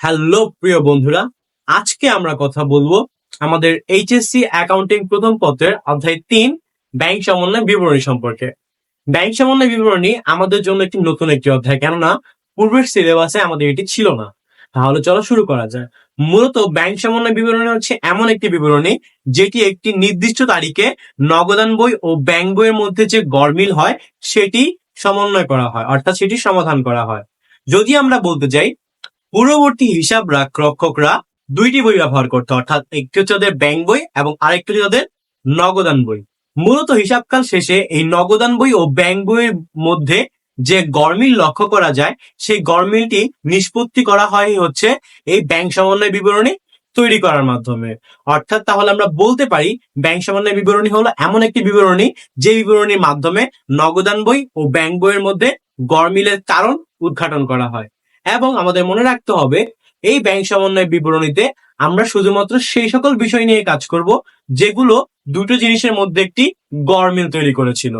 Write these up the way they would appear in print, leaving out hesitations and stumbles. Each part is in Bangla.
হ্যালো প্রিয় বন্ধুরা, আজকে আমরা কথা বলবো আমাদের এইচএসসি অ্যাকাউন্টিং প্রথম পত্রের অধ্যায় ৩ ব্যাংক সমন্বয় বিবরণী সম্পর্কে। ব্যাংক সমন্বয় বিবরণী আমাদের জন্য একটি নতুন একটি অধ্যায়, কেননা পূর্বের সিলেবাসে আমাদের এটি ছিল না। তাহলে চলো শুরু করা যায়। মূলত ব্যাংক সমন্বয় বিবরণী হচ্ছে এমন একটি বিবরণী যেটি একটি নির্দিষ্ট তারিখে নগদান বই ও ব্যাংক বইয়ের মধ্যে যে গরমিল হয় সেটি সমন্বয় করা হয়, অর্থাৎ সেটি সমাধান করা হয়। যদি আমরা বলতে যাই, পূর্ববর্তী হিসাব রক্ষকরা দুইটি বই ব্যবহার করতো, অর্থাৎ একটি হচ্ছে ওদের ব্যাংক বই এবং আরেকটি হচ্ছে ওদের নগদান বই। মূলত হিসাবকাল শেষে এই নগদান বই ও ব্যাংক বইয়ের মধ্যে যে গরমিল লক্ষ্য করা যায়, সেই গরমিলটি নিষ্পত্তি করা হয় হচ্ছে এই ব্যাংক সমন্বয় বিবরণী তৈরি করার মাধ্যমে। অর্থাৎ তাহলে আমরা বলতে পারি ব্যাংক সমন্বয় বিবরণী হলো এমন একটি বিবরণী যে বিবরণীর মাধ্যমে নগদান বই ও ব্যাংক বইয়ের মধ্যে গরমিলের কারণ উদ্ঘাটন করা হয়। এবং আমাদের মনে রাখতে হবে, এই ব্যাংক সমন্বয় বিবরণীতে আমরা শুধুমাত্র সেই সকল বিষয় নিয়ে কাজ করব যেগুলো দুটো জিনিসের মধ্যে একটি গরমিল তৈরি করেছিল।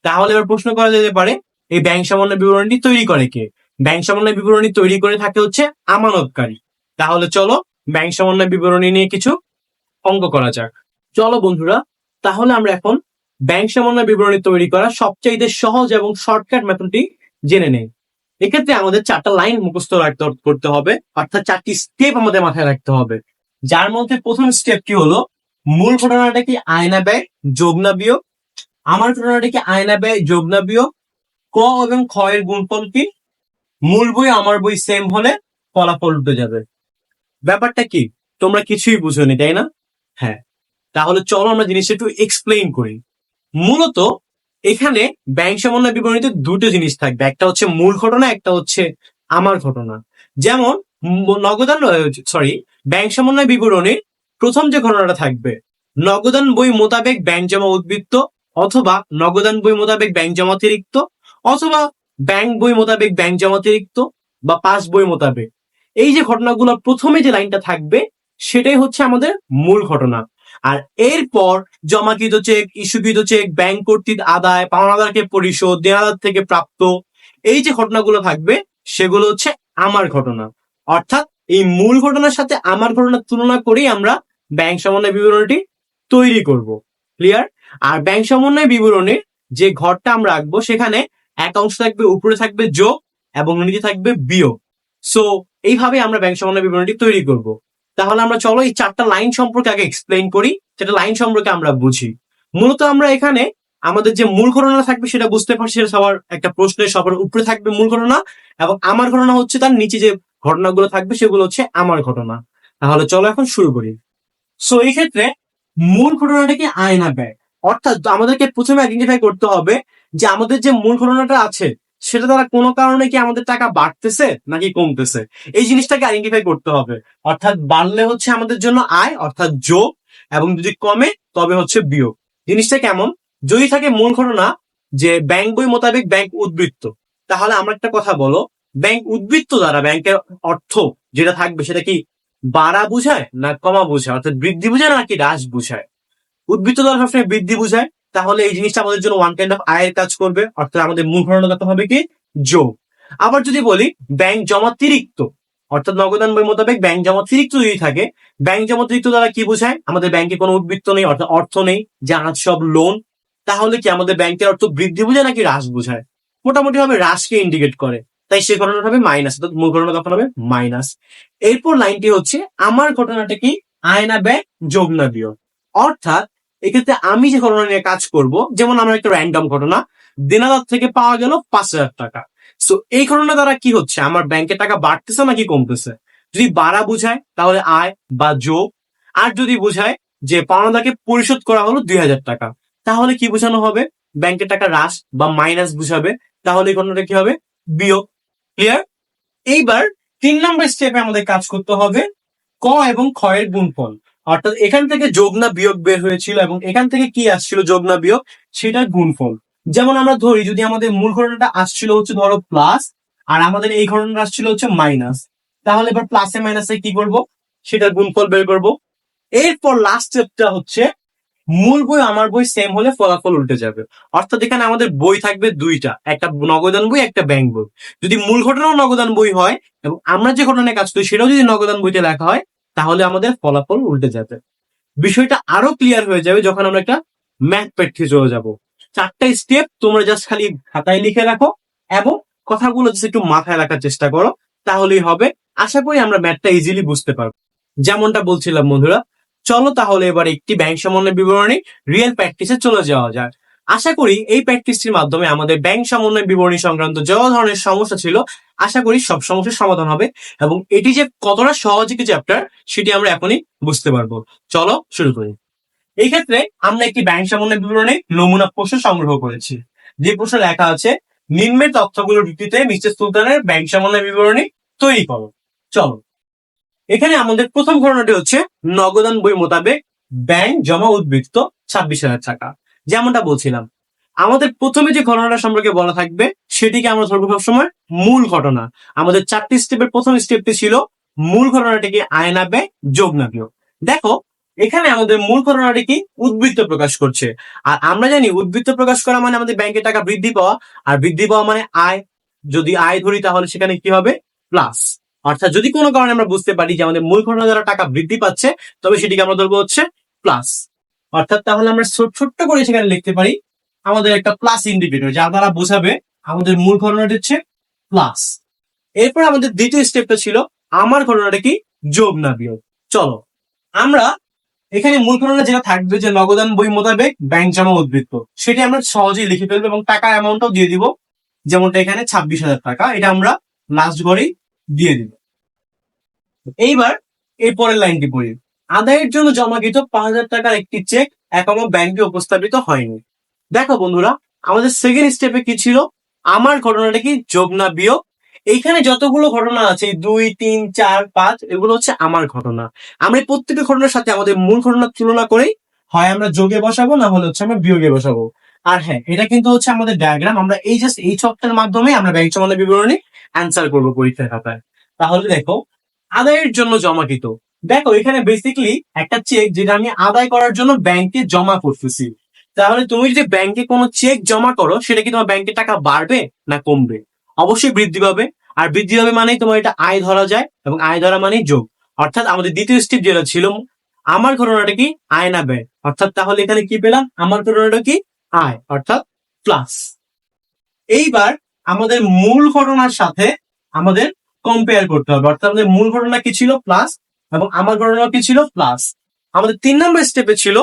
তাহলে এবার প্রশ্ন করা যেতে পারে, এই ব্যাংক সমন্বয় বিবরণীটি তৈরি করে কে? ব্যাংক সমন্বয় বিবরণী তৈরি করে থাকে হচ্ছে আমানতকারী। তাহলে চলো ব্যাংক সমন্বয় বিবরণী নিয়ে কিছু অঙ্ক করা যাক। চলো বন্ধুরা, তাহলে আমরা এখন ব্যাংক সমন্বয় বিবরণী তৈরি করা সবচাইতে সহজ এবং শর্টকাট মেথডটি জেনে নেই। এক্ষেত্রে আমাদের 4টা লাইন মুখস্থ করতে হবে, অর্থাৎ 4টি স্টেপ আমাদের মাথায় রাখতে হবে। যার মধ্যে প্রথম স্টেপটি হলো মূল ঘটনাটা কি আয়না ব্যয় যোগ না বিয়োগ, আমার ঘটনাটা কি আয়না ব্যয় যোগ না বিয়োগ, ক এবং খ এর গুণফল কি, মূল বই আমার বই সেম হলে ফলাফল উঠে যাবে। ব্যাপারটা কি তোমরা কিছুই বুঝোনি, তাই না? হ্যাঁ, তাহলে চলো আমরা জিনিসটা একটু এক্সপ্লেইন করি। মূলত এখানে ব্যাংক সমন্বয় বিবরণীতে দুটো জিনিস থাকবে, একটা হচ্ছে মূল ঘটনা, একটা হচ্ছে আমার ঘটনা। যেমন ব্যাংক সমন্বয় বিবরণীর প্রথম যে ঘটনাটা থাকবে, নগদান বই মোতাবেক ব্যাংক জমা উদ্বৃত্ত, অথবা নগদান বই মোতাবেক ব্যাংক জমা অতিরিক্ত, অথবা ব্যাংক বই মোতাবেক ব্যাংক জমা অতিরিক্ত, বা পাস বই মোতাবেক। এই যে ঘটনাগুলো প্রথমে যে লাইনটা থাকবে সেটাই হচ্ছে আমাদের মূল ঘটনা। আর এরপর জমাকৃত চেক, ইস্যুকৃত চেক, ব্যাংক কর্তৃক আদায়, পাওনাদারকে পরিশোধ, দেনাদার থেকে প্রাপ্ত, এই যে ঘটনাগুলো থাকবে সেগুলো হচ্ছে আমার ঘটনা। অর্থাৎ এই মূল ঘটনার সাথে আমার ঘটনার তুলনা করেই আমরা ব্যাংক সমন্বয় বিবরণীটি তৈরি করব। ক্লিয়ার? আর ব্যাংক সমন্বয় বিবরণীর যে ঘরটা আমরা আঁকবো সেখানে এক অংশ থাকবে, উপরে থাকবে যোগ এবং নিচে থাকবে বিয়োগ। সো এইভাবে আমরা ব্যাংক সমন্বয় বিবরণীটি তৈরি করব। তাহলে আমরা চলো এই 4টা লাইন সম্পর্কে আগে এক্সপ্লেইন করি, 4টা লাইন সম্পর্কে আমরা বুঝি। মূলত আমরা এখানে আমাদের যে মূল ঘটনা থাকবে সেটা বুঝতে পারছি, সেটা সবার একটা প্রশ্নের সবার উপরে থাকবে মূল ঘটনা, এবং আমার ঘটনা হচ্ছে তার নিচে যে ঘটনাগুলো থাকবে সেগুলো হচ্ছে আমার ঘটনা। তাহলে চলো এখন শুরু করি। সো এই ক্ষেত্রে মূল ঘটনাটা কি আয়না ব্যয়, অর্থাৎ আমাদেরকে প্রথমে আইডেন্টিফাই করতে হবে যে আমাদের যে মূল ঘটনাটা আছে সেটা দ্বারা কোনো কারণে কি আমাদের টাকা বাড়তেছে নাকি কমতেছে, এই জিনিসটাকে আইডেন্টিফাই করতে হবে। অর্থাৎ বাড়লে হচ্ছে আমাদের জন্য আয়, অর্থাৎ যোগ, এবং যদি কমে তবে হচ্ছে বিয়োগ। জিনিসটা কেমন? যদি থাকে মূল ঘটনা যে ব্যাংক বই মোতাবেক ব্যাংক উদ্বৃত্ত, তাহলে আমরা একটা কথা বলো, ব্যাংক উদ্বৃত্ত দ্বারা ব্যাংকের অর্থ যেটা থাকবে সেটা কি বাড়া বুঝায় না কমা বুঝায়, অর্থাৎ বৃদ্ধি বুঝায় নাকি হ্রাস বুঝায়? উদ্বৃত্ত দ্বারা সবসময় বৃদ্ধি বুঝায়। তাহলে এই জিনিসটা আমাদের জন্য ওয়ান কাইন্ড অফ আয়ের কাজ করবে, অর্থাৎ আমাদের মূল ঘটনাগত হবে কি যোগ। আবার যদি বলি ব্যাংক জমাতিরিক্ত, অর্থাৎ নগদান বই মোতাবেক ব্যাংক জমাতিরিক্ত যদি থাকে, ব্যাংক জমাতিরিক্ত দ্বারা কি বোঝায়? আমাদের ব্যাংকে কোনো উদ্বৃত্ত নেই, অর্থাৎ অর্থ নেই, যে আজ সব লোন। তাহলে কি আমাদের ব্যাংকের অর্থ বৃদ্ধি বোঝায় নাকি হ্রাস বোঝায়? মোটামুটি ভাবে হ্রাসকে ইন্ডিকেট করে, তাই সে ঘটনাটা হবে মাইনাস, অর্থাৎ মূল ঘটনা তখন হবে মাইনাস। এরপর লাইনটি হচ্ছে আমার ঘটনাটা কি আয়না ব্যয় যোগ না বিয়োগ, অর্থাৎ এক্ষেত্রে আমি যে ঘটনা নিয়ে কাজ করব, যেমন আমার একটা র্যান্ডম ঘটনা, দেনাদার থেকে পাওয়া গেল 5,000 টাকা। সো এই ঘটনা দ্বারা কি হচ্ছে, আমার ব্যাংকে টাকা বাড়তেছে নাকি কমতেছে? যদি বাড়া বুঝায় তাহলে আয় বা যোগ, আর যদি বুঝায় যে পাওনাদারকে পরিশোধ করা হলো 2,000 টাকা, তাহলে কি বোঝানো হবে? ব্যাংকের টাকা হ্রাস বা মাইনাস বুঝাবে, তাহলে এই ঘটনাটা কি হবে? বিয়োগ। ক্লিয়ার? এইবার 3 নম্বর স্টেপে আমাদের কাজ করতে হবে ক এবং খ এর গুণফল, অর্থাৎ এখান থেকে যোগ না বিয়োগ বের হয়েছিল এবং এখান থেকে কি আসছিল যোগ না বিয়োগ, সেটার গুণফল। যেমন আমরা ধরি যদি আমাদের মূল ঘটনাটা আসছিল হচ্ছে ধরো প্লাস, আর আমাদের এই ঘটনাটা আসছিল হচ্ছে মাইনাস, তাহলে এবার প্লাসে মাইনাসে কি করব, সেটার গুণফল বের করব। এরপর লাস্ট স্টেপটা হচ্ছে মূল বই আমার বই সেম হলে ফলাফল উল্টে যাবে। অর্থাৎ এখানে আমাদের বই থাকবে দুইটা, একটা নগদান বই, একটা ব্যাংক বই। যদি মূল ঘটনাও নগদান বই হয় এবং আমরা যে ঘটনায় কাজ করি সেটাও যদি নগদান বইতে লেখা হয়, তাহলে আমাদের ফলাফল উল্টে যাবে। বিষয়টা আরো ক্লিয়ার হয়ে যাবে যখন আমরা একটা ম্যাথ প্র্যাকটিস চলে যাব। 4টা স্টেপ তোমরা জাস্ট খালি খাতায় লিখে রাখো এবং কথাগুলো জাস্ট একটু মাথায় রাখার চেষ্টা করো, তাহলেই হবে। আশা করি আমরা ম্যাথটা ইজিলি বুঝতে পারবো। যেমনটা বলছিলাম বন্ধুরা, চলো তাহলে এবার একটি ব্যাংক সমন্বয় বিবরণী রিয়েল প্র্যাকটিসে চলে যাওয়া যায়। আশা করি এই প্র্যাকটিসটির মাধ্যমে আমাদের ব্যাংক সমন্বয় বিবরণী সংক্রান্ত যত ধরনের সমস্যা ছিল, আশা করি সব সমস্যার সমাধান হবে এবং এটি যে কতটা সহজ একটি চ্যাপ্টার সেটি আমরা এখনই বুঝতে পারবো। চলো শুরু করি। এই ক্ষেত্রে আমরা একটি ব্যাংক সমন্বয় বিবরণী নমুনা প্রশ্ন সংগ্রহ করেছি, যে প্রশ্ন লেখা আছে নিম্নের তথ্যগুলোর ভিত্তিতে মিস্টার সুলতানের ব্যাংক সমন্বয় বিবরণী তৈরি করো। চলো, এখানে আমাদের প্রথম ঘটনাটি হচ্ছে নগদান বই মোতাবেক ব্যাংক জমা উদ্বৃত্ত 26,000 টাকা। যেমনটা বলছিলাম, আমাদের প্রথমে যে ঘটনাটা সম্পর্কে বলা থাকবে সেটিকে আমরা ধরবো সবসময় মূল ঘটনা। আমাদের 4টি স্টেপের প্রথম স্টেপটি ছিল মূল ঘটনাটিকে আয় না ব্যয় যোগ না বিয়োগ। দেখো, এখানে আমাদের মূল ঘটনাটি কি উদ্বৃত্ত প্রকাশ করছে, আর আমরা জানি উদ্বৃত্ত প্রকাশ করা মানে আমাদের ব্যাংকে টাকা বৃদ্ধি পাওয়া, আর বৃদ্ধি পাওয়া মানে আয়। যদি আয় ধরি তাহলে সেখানে কি হবে, প্লাস। অর্থাৎ যদি কোনো কারণে আমরা বুঝতে পারি যে আমাদের মূল ঘটনা দ্বারা টাকা বৃদ্ধি পাচ্ছে, তবে সেটিকে আমরা ধরবো হচ্ছে প্লাস। অর্থাৎ তাহলে আমরা ছোট্ট করে সেখানে লিখতে পারি আমাদের একটা প্লাস ইন্ডিকেটর, যা দ্বারা বোঝাবে আমাদের মূল ঘটনাটি হচ্ছে প্লাস। এরপর আমাদের দ্বিতীয় স্টেপটা ছিল আমার ঘটনাটা কি যোগ না বিয়োগ। চলো, আমরা এখানে মূল ঘটনা যেটা থাকবে যে নগদান বই মোতাবেক ব্যাংক জমা উদ্বৃত্ত, সেটি আমরা সহজেই লিখে ফেলবো এবং টাকা অ্যামাউন্টটাও দিয়ে দিব। যেমনটা এখানে 26,000 টাকা, এটা আমরা লাস্ট ঘরেই দিয়ে দিব। এইবার এই পরের লাইনটি পড়ি, আদায়ের জন্য জমাকৃত 5,000 টাকার একটি চেক এখনো ব্যাংকে উপস্থাপিত হয়নি। দেখো বন্ধুরা, আমাদের সেকেন্ড স্টেপে কি ছিল, আমার ঘটনাটা কি যোগ না বিয়োগ। এইখানে যতগুলো ঘটনা আছে 2, 3, 4, 5, এগুলো হচ্ছে আমার ঘটনা। আমরা এই প্রত্যেকটা ঘটনার সাথে আমাদের মূল ঘটনার তুলনা করে হয় আমরা যোগে বসাবো, না হলে হচ্ছে আমরা বিয়োগে বসাবো। আর হ্যাঁ, এটা কিন্তু হচ্ছে আমাদের ডায়াগ্রাম। আমরা এই জাস্ট এই ছকটার মাধ্যমে আমরা ব্যাংক জমানোর বিবরণী অ্যান্সার করবো পরীক্ষার খাতায়। তাহলে দেখো, আদায়ের জন্য জমাকৃত। দেখো, এখানে বেসিক্যালি একটা চেক যেটা আমি আদায় করার জন্য ব্যাংকে জমা করতেছি। তাহলে তুমি যদি ব্যাংকে কোনো চেক জমা করো, সেটা কি তোমার ব্যাংকে টাকা বাড়বে না কমবে? অবশ্যই বৃদ্ধি পাবে। আর বৃদ্ধি পাবে মানেই তোমার এটা আয় ধরা যায়, এবং আয় ধরা মানেই যোগ। অর্থাৎ আমাদের দ্বিতীয় স্টেপ যেটা ছিল আমার ঘটনাটা কি আয় না ব্যয়, অর্থাৎ তাহলে এখানে কি পেলাম, আমার ঘটনাটা কি আয়, অর্থাৎ প্লাস। এইবার আমাদের মূল ঘটনার সাথে আমাদের কম্পেয়ার করতে হবে, অর্থাৎ আমাদের মূল ঘটনা কি ছিল প্লাস, এবং আমার ঘটনা কি ছিল প্লাস। আমাদের 3 নম্বর স্টেপে ছিল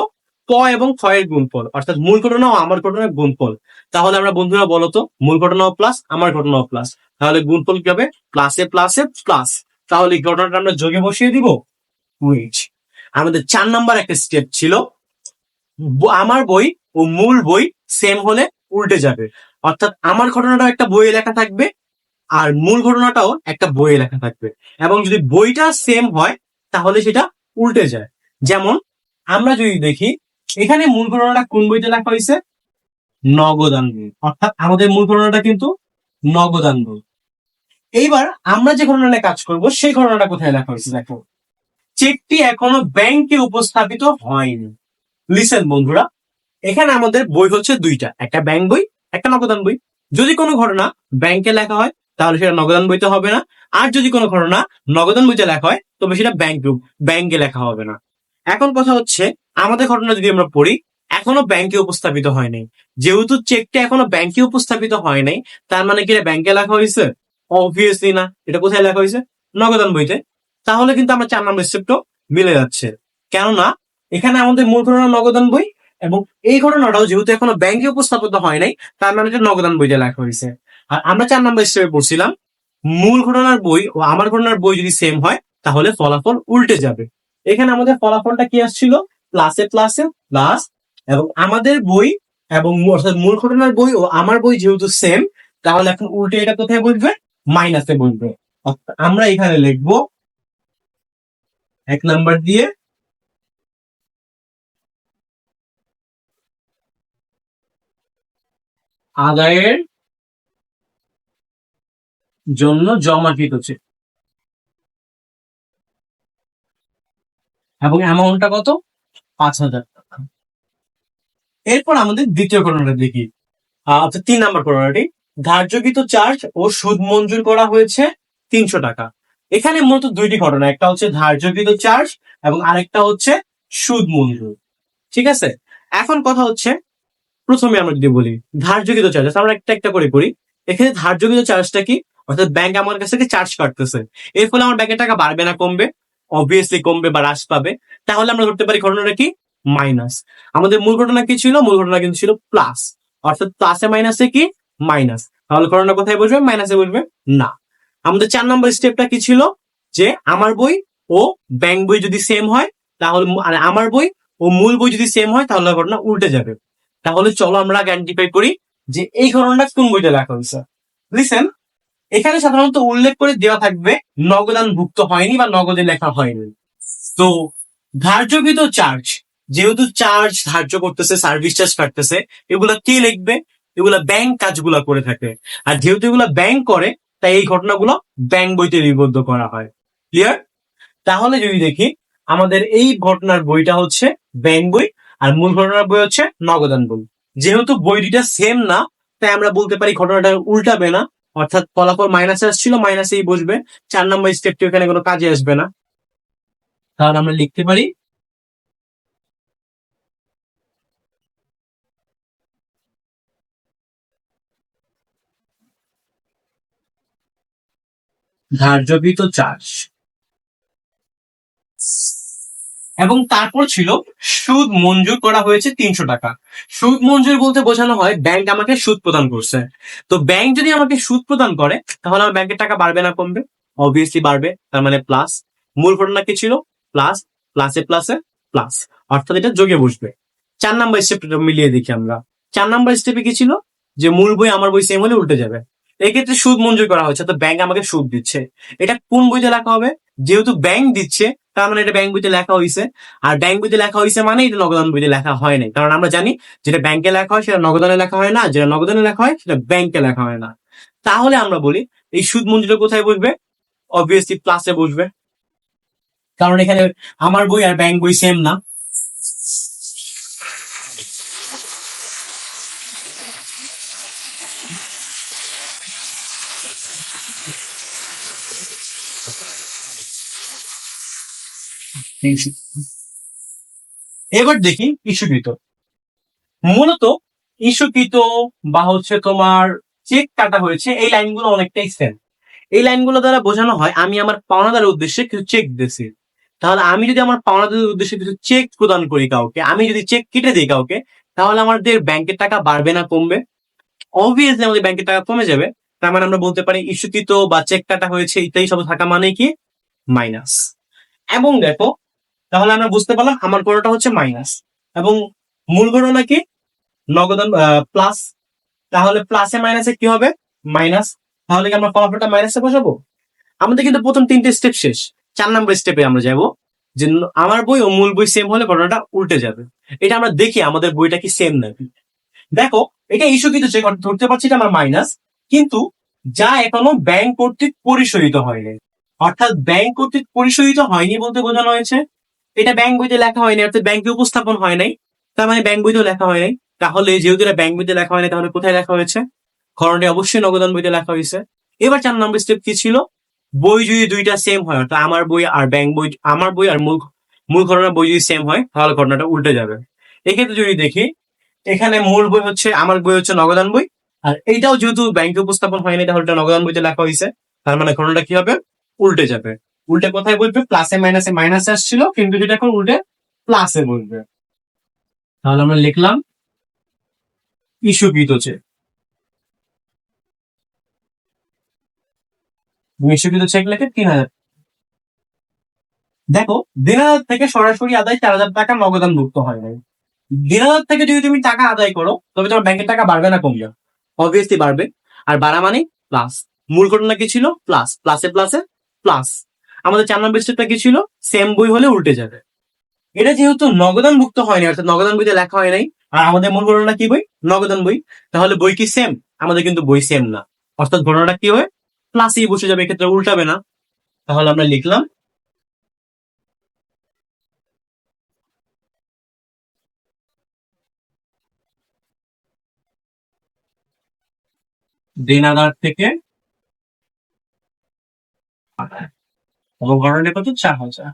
ক এবং খ এর গুণফল, অর্থাৎ মূল ঘটনা ও আমার ঘটনার গুণফল। তাহলে আমরা বন্ধুরা বলতো মূল ঘটনাও প্লাস, আমার ঘটনাও প্লাস, তাহলে গুণফল কি হবে, প্লাসে প্লাসে প্লাস। তাহলে এই ঘটনাটা আমরা যোগে বসিয়ে দিব। উইচ আমাদের 4 নম্বর একটা স্টেপ ছিল আমার বই ও মূল বই সেম হলে উল্টে যাবে। অর্থাৎ আমার ঘটনাটাও একটা বইয়ে লেখা থাকবে, আর মূল ঘটনাটাও একটা বইয়ে লেখা থাকবে, এবং যদি বইটা সেম হয় তাহলে সেটা উল্টে যায়। যেমন আমরা যদি দেখি, এখানে মূল ঘটনাটা কোন বইতে লেখা হয়েছে, নগদান বই, অর্থাৎ আমাদের মূল ঘটনাটা কিন্তু নগদান বই। এইবার আমরা যে ঘটনা নিয়ে কাজ করব সেই ঘটনাটা কোথায় লেখা হয়েছে, দেখো চেকটি এখনো ব্যাংকে উপস্থাপিত হয়নি। লিসেন বন্ধুরা, এখানে আমাদের বই হচ্ছে দুইটা, একটা ব্যাংক বই, একটা নগদান বই। যদি কোনো ঘটনা ব্যাংকে লেখা হয় তাহলে সেটা নগদান বইতে হবে না, আর যদি কোনো ঘটনা নগদান বইতে লেখা হয় তবে সেটা ব্যাংকে লেখা হবে না। এখন কথা হচ্ছে, আমাদের ঘটনা যদি আমরা পড়ি, এখনো ব্যাংকে উপস্থাপিত হয় নাই। যেহেতু চেকটা এখনো ব্যাংকে উপস্থাপিত হয় নাই, তার মানে কি এটা ব্যাংকে লেখা হয়েছে? অবভিয়াসলি না। এটা কোথায় লেখা হয়েছে, নগদান বইতে। তাহলে কিন্তু আমার 4 নম্বর স্টেপটাও মিলে যাচ্ছে, কেননা এখানে আমাদের মূল ঘটনা নগদান বই, এবং এই ঘটনাটাও যেহেতু এখনো ব্যাংকে উপস্থাপিত হয় নাই, তার মানে এটা নগদান বইতে লেখা হয়েছে। আর আমরা 4 নম্বর স্টেপে পড়ছিলাম মূল ঘটনার বই ও আমার ঘটনার বই যদি সেম হয় তাহলে ফলাফল উল্টে যাবে। এখানে আমাদের ফলাফলটা কি আসছিল, প্লাসে প্লাসে প্লাস, এবং আমাদের বই এবং অর্থাৎ মূল ঘটনার বই ও আমার বই যেহেতু সেম, তাহলে এখন উল্টে এটা কোথায় বসবে, মাইনাসে বসবে। অর্থাৎ আমরা এখানে লিখবো 1 নাম্বার দিয়ে আদায়ের জন্য জমাকৃত চেক, এবং অ্যামাউন্টটা কত, 5,000 টাকা। এরপর আমাদের দ্বিতীয় ঘটনাটা দেখি, অর্থাৎ 3 নম্বর ঘটনাটি, ধার্যকৃত চার্জ ও সুদ মঞ্জুর করা হয়েছে 300 টাকা। এখানে মূলত দুইটি ঘটনা, একটা হচ্ছে ধার্যকৃত চার্জ এবং আরেকটা হচ্ছে সুদ মঞ্জুর। ঠিক আছে, এখন কথা হচ্ছে, প্রথমে আমরা যদি বলি ধার্যকৃত চার্জ, আমরা একটা একটা করে করি। এখানে ধার্যকৃত চার্জটা কি, অর্থাৎ ব্যাংক আমার কাছ থেকে চার্জ কাটতেছে, এর ফলে আমার ব্যাংকের টাকা বাড়বে না কমবে? অবভিয়াসলি কমবে বা হ্রাস পাবে। তাহলে আমরা ধরতে পারি ঘটনাটা কি, মাইনাস। আমাদের মূল ঘটনা কি ছিল, মূল ঘটনা কিন্তু ছিল প্লাস, অর্থাৎ প্লাসে মাইনাসে কি মাইনাস। তাহলে ঘটনা কোথায় বসবে, মাইনাসে বসবে না। আমাদের 4 নম্বর স্টেপটা কি ছিল, যে আমার বই ও ব্যাংক বই যদি সেম হয় তাহলে, আমার বই ও মূল বই যদি সেম হয় তাহলে ঘটনা উল্টে যাবে। তাহলে চলো আমরা আইডেন্টিফাই করি যে এই ঘটনাটা কোন বইতে লেখা হয়েছে। লিসেন, এখানে সাধারণত উল্লেখ করে দেওয়া থাকবে নগদানভুক্ত হয়নি বা নগদে লেখা হয়নি। তো ধার্যকৃত চার্জ, যেহেতু চার্জ ধার্য করতেছে, সার্ভিস চার্জ কাটতেছে, এগুলা কে লিখবে, এগুলা ব্যাংক কাজগুলা করে থাকে। আর যেহেতু এগুলা ব্যাংক করে, তাই এই ঘটনাগুলো ব্যাংক বইতে লিপিবদ্ধ করা হয়। ক্লিয়ার? তাহলে যদি দেখি, আমাদের এই ঘটনার বইটা হচ্ছে ব্যাংক বই, আর মূল ঘটনার বই হচ্ছে নগদান বই। যেহেতু বই দুইটা সেম না, তাই আমরা বলতে পারি ঘটনাটা উল্টাবে না, অর্থাৎ ফলাফল মাইনাসে আসছিল, মাইনাসেই বসবে। 4 নম্বর স্টেপটি এখানে কোনো কাজে আসবে না। তাহলে আমরা লিখতে পারি ধার্যকৃত চার্জ, এবং তারপর ছিল সুদ মঞ্জুর করা হয়েছে 300 টাকা। সুদ মঞ্জুর বলতে বোঝানো হয় ব্যাংক আমাকে সুদ প্রদান করছে। তো ব্যাংক যদি আমাকে সুদ প্রদান করে তাহলে আমার ব্যাংকের টাকা বাড়বে না কমবে? অবভিয়াসলি বাড়বে, তার মানে প্লাস। মূল ঘটনা কি ছিল, প্লাস, প্লাসে প্লাসে প্লাস, অর্থাৎ এটা যোগে বসবে। 4 নম্বর স্টেপটা মিলিয়ে দেখি আমরা। 4 নম্বর স্টেপে কি ছিল, যে মূল বই আমার বই সেম হলে উল্টে যাবে। এক্ষেত্রে সুদ মঞ্জুর করা হয়েছে, তো ব্যাংক আমাকে সুদ দিচ্ছে। এটা কোন বইতে লেখা হবে, যেহেতু ব্যাংক দিচ্ছে তার মানে এটা ব্যাংক বইতে লেখা হয়েছে। আর ব্যাংক বইতে লেখা হয়েছে মানে এটা নগদান বইতে লেখা হয় নাই, কারণ আমরা জানি যেটা ব্যাংকে লেখা হয় সেটা নগদানে লেখা হয় না, যেটা নগদানে লেখা হয় সেটা ব্যাংকে লেখা হয় না। তাহলে আমরা বলি এই সুদ মঞ্জুরটা কোথায় বসবে, অবভিয়াসলি প্লাসে বসবে, কারণ এখানে আমার বই আর ব্যাংক বই সেম না। এবার দেখি ইস্যুকৃত। মূলত ইস্যুকৃত বা হচ্ছে তোমার চেক কাটা হয়েছে, এই লাইনগুলো অনেকটাই সেম। এই লাইনগুলো দ্বারা বোঝানো হয় আমি আমার পাওনাদারের উদ্দেশ্যে কিছু চেক দিয়েছি। তাহলে আমি যদি আমার পাওনাদারের উদ্দেশ্যে কিছু চেক প্রদান করি কাউকে, আমি যদি চেক কেটে দিই কাউকে, তাহলে আমাদের ব্যাংকের টাকা বাড়বে না কমবে? অবভিয়াসলি আমাদের ব্যাংকের টাকা কমে যাবে। তার মানে আমরা বলতে পারি ইস্যুকৃত বা চেক কাটা হয়েছে ইত্যাদি সব থাকা মানে কি, মাইনাস। এবং দেখো, তাহলে আমরা বুঝতে পারলাম আমার ঘটনাটা হচ্ছে মাইনাস, এবং মূল ঘটনা কি, নগদান প্লাস। তাহলে প্লাসে মাইনাসে কি হবে, মাইনাস। তাহলে কি আমরা ফলাফলটা মাইনাসে বসাবো? আমাদের কিন্তু প্রথম 3টে স্টেপ শেষ। 4 নম্বর স্টেপে আমরা যাব, যে আমার বই ও মূল বই সেম হলে ঘটনাটা উল্টে যাবে। এটা আমরা দেখি আমাদের বইটা কি সেম নাকি। দেখো, এটা ইস্যু কিন্তু চেক ধরতে পারছি এটা আমার মাইনাস, কিন্তু যা এখনো ব্যাংক কর্তৃক পরিশোধিত হয়নি। অর্থাৎ ব্যাংক কর্তৃক পরিশোধিত হয়নি বলতে বোঝানো হয়েছে এটা ব্যাংক বইতে লেখা হয়নি, অর্থাৎ ব্যাংকে উপস্থাপন হয় নাই, তার মানে ব্যাংক বইতেও লেখা হয় নাই। তাহলে যেহেতু এটা ব্যাংক বইতে লেখা হয়নি, তাহলে কোথায় লেখা হয়েছে, ঘটনাটি অবশ্যই নগদান বইতে লেখা হয়েছে। এবার 4 নম্বর স্টেপ কি ছিল, বই যদি দুইটা সেম হয়, অর্থাৎ আমার বই আর ব্যাংক বই, আমার বই আর মূল মূল ঘটনার বই যদি সেম হয় তাহলে ঘটনাটা উল্টে যাবে। এক্ষেত্রে যদি দেখি, এখানে মূল বই হচ্ছে, আমার বই হচ্ছে নগদান বই, আর এইটাও যেহেতু ব্যাংকে উপস্থাপন হয়নি তাহলে এটা নগদান বইতে লেখা হয়েছে, তার মানে ঘটনাটা কি হবে, উল্টে যাবে। উল্টে কোথায় বলবে, প্লাসে মাইনাসে মাইনাসে আসছিল কিন্তু যেটা এখন উল্টে প্লাসে বলবে। তাহলে আমরা লিখলাম ইস্যুকৃত চেক। ইস্যুকৃত চেক লিখে 3,000। দেখো, 1,500 থেকে সরাসরি আদায় 4,000 টাকা নগদান ভুক্ত হয় নাই। 1,500 থেকে যদি তুমি টাকা আদায় করো তবে তোমার ব্যাংকের টাকা বাড়বে না কমবে? অবভিয়াসলি বাড়বে। আর বাড়া মানে প্লাস। মূল ঘটনা কি ছিল, প্লাস, প্লাসে প্লাসে প্লাস। আমাদের 4 নম্বর স্টেপটা কি ছিল, সেম বই হলে উল্টে যাবে। এটা যেহেতু নগদান ভুক্ত হয়নি, অর্থাৎ নগদান বইতে লেখা হয় নাই, আর আমাদের মূল ঘটনা কি বই, নগদান বই, তাহলে বই কি সেম, আমাদের কিন্তু বই সেম না, অর্থাৎ ঘটনাটা কি হয়, প্লাসেই বসে যাবে, এক্ষেত্রে উল্টাবে না। তাহলে আমরা লিখলাম দেনাদার থেকে এবং ঘটনাটি কত 4,000।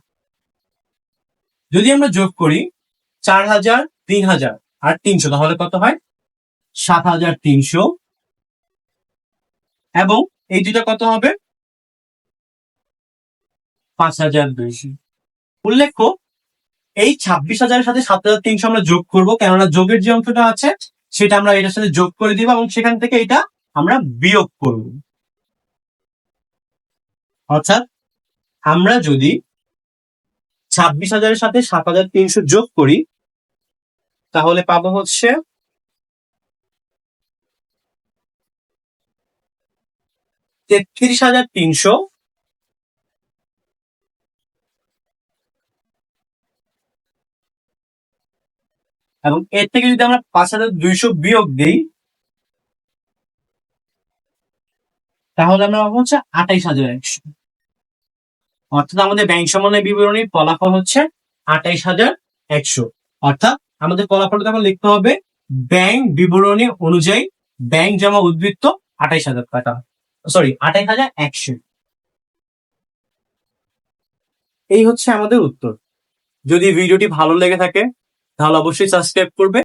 যদি আমরা যোগ করি 4,000, 3,000 আর 300 তাহলে কত হয় 7,300 এবং এই দুটা কত হবে 5,200। উল্লেখ্য এই 26,000-এর সাথে 7,300 আমরা যোগ করব, কেননা যোগের যে অংশটা আছে সেটা আমরা এটার সাথে যোগ করে দিব এবং সেখান থেকে এটা আমরা বিয়োগ করব। অর্থাৎ আমরা যদি 26,000-এর সাথে 7,300 যোগ করি তাহলে পাবো হচ্ছে 33,300 এবং এর থেকে যদি আমরা 5,200 বিয়োগ দিই তাহলে আমরা পাবো হচ্ছে 28,100। অর্থাৎ আমাদের ব্যাংক সমন্বয় বিবরণীর ফলাফল হচ্ছে 28,100। অর্থাৎ আমাদের ফলাফলটা তখন লিখতে হবে ব্যাংক বিবরণী অনুযায়ী ব্যাংক জমা উদ্বৃত্ত 28,000 টাকা, সরি 28,100। এই হচ্ছে আমাদের উত্তর। যদি ভিডিওটি ভালো লেগে থাকে তাহলে অবশ্যই সাবস্ক্রাইব করবে।